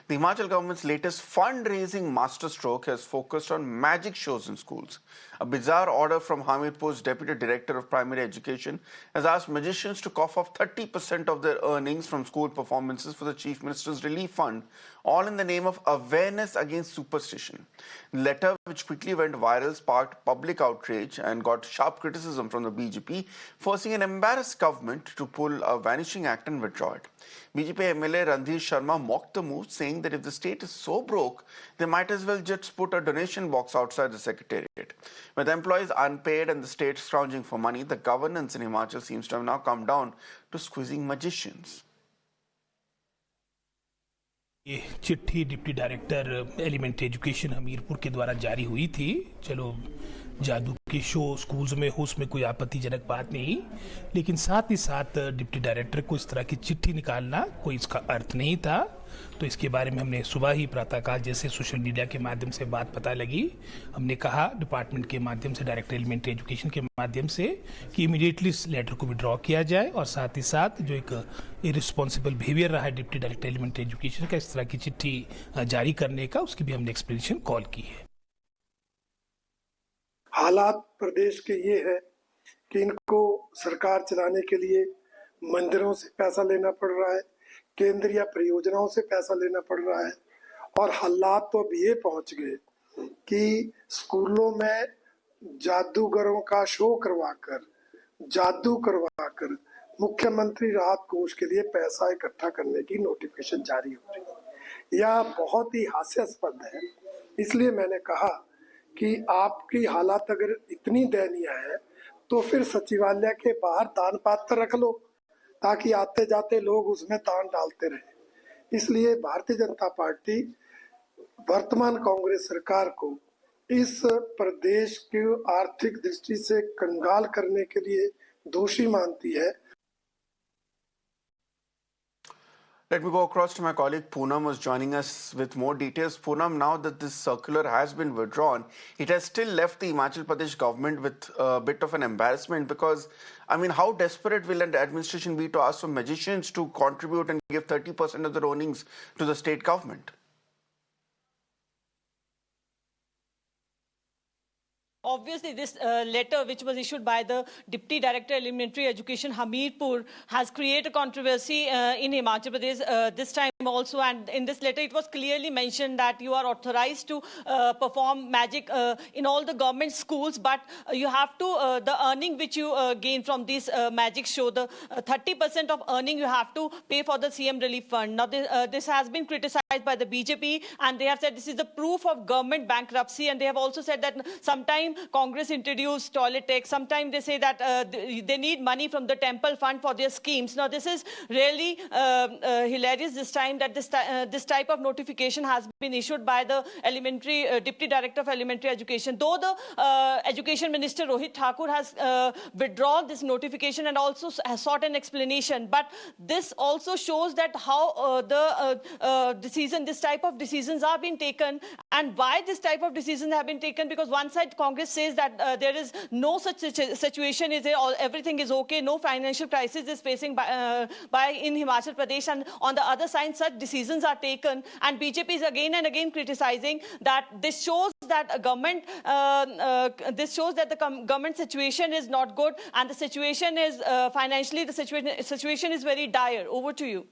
The Himachal government's latest fundraising masterstroke has focused on magic shows in schools. A bizarre order from Hamirpur's Deputy Director of Primary Education has asked magicians to cough off 30% of their earnings from school performances for the Chief Minister's Relief Fund, all in the name of awareness against superstition. The letter, which quickly went viral, sparked public outrage and got sharp criticism from the BJP, forcing an embarrassed government to pull a vanishing act and withdraw it. BJP MLA Randhir Sharma mocked the move, saying that if the state is so broke, they might as well just put a donation box outside the secretariat. With employees unpaid and the state scrounging for money, the governance in Himachal seems to have now come down to squeezing magicians. ये चिट्ठी deputy director elementary education Hamirpur के द्वारा जारी हुई थी। चलो, जादू के शो स्कूल्स में हो, उसमें कोई आपत्तिजनक बात नहीं, लेकिन साथ ही साथ डिप्टी डायरेक्टर को इस तरह की चिट्ठी निकालना कोई इसका अर्थ नहीं था। तो इसके बारे में हमने सुबह ही प्रातःकाल जैसे सोशल मीडिया के माध्यम से बात पता लगी, हमने कहा डिपार्टमेंट के माध्यम से, डायरेक्टर एलिमेंट्री एजुकेशन के माध्यम से, कि इमीडिएटली इस लेटर को विड्रॉ किया जाए और साथ ही साथ जो एक इरिस्पॉन्सिबल बिहेवियर रहा है डिप्टी डायरेक्टर एलिमेंट्री एजुकेशन का इस तरह की चिट्ठी जारी करने का, उसकी भी हमने एक्सप्लेनेशन कॉल की है। हालात प्रदेश के ये है कि इनको सरकार चलाने के लिए मंदिरों से पैसा लेना पड़ रहा है, केंद्रीय परियोजनाओं से पैसा लेना पड़ रहा है, और हालात तो अब ये पहुंच गए कि स्कूलों में जादूगरों का शो जादू करवाकर मुख्यमंत्री राहत कोष के लिए पैसा इकट्ठा करने की नोटिफिकेशन जारी हो रही है। यह बहुत ही हास्यास्पद है। इसलिए मैंने कहा कि आपकी हालात अगर इतनी दयनीय है तो फिर सचिवालय के बाहर दान पात्र रख लो, ताकि आते जाते लोग उसमें दान डालते रहे। इसलिए भारतीय जनता पार्टी वर्तमान कांग्रेस सरकार को इस प्रदेश की आर्थिक दृष्टि से कंगाल करने के लिए दोषी मानती है। Let me go across to my colleague Poonam, who's joining us with more details. Poonam, now that this circular has been withdrawn, it has still left the Himachal Pradesh government with a bit of an embarrassment because, I mean, how desperate will an administration be to ask for magicians to contribute and give 30% of their earnings to the state government? Obviously, this letter, which was issued by the Deputy Director Elementary Education Hamirpur, has created controversy in Himachal Pradesh this time also. And in this letter, it was clearly mentioned that you are authorized to perform magic in all the government schools, but you have to, the earning which you gain from this magic show, the 30% of earning you have to pay for the CM Relief Fund. Now, this has been criticized by the BJP, and they have said this is the proof of government bankruptcy, and they have also said that sometime Congress introduced toilet tax. Sometimes they say that they need money from the temple fund for their schemes. Now, this is really hilarious this time that this type of notification has been issued by the Deputy Director of Elementary Education. Though the Education Minister Rohit Thakur has withdrawn this notification and also has sought an explanation, but this also shows that how this type of decisions are being taken, and why this type of decisions have been taken. Because one side Congress says that there is no such situation, everything is okay, no financial crisis is facing in Himachal Pradesh, and on the other side such decisions are taken, and BJP is again and again criticizing that this shows that the government situation is not good, and the situation is financially, the situation is very dire. Over to you.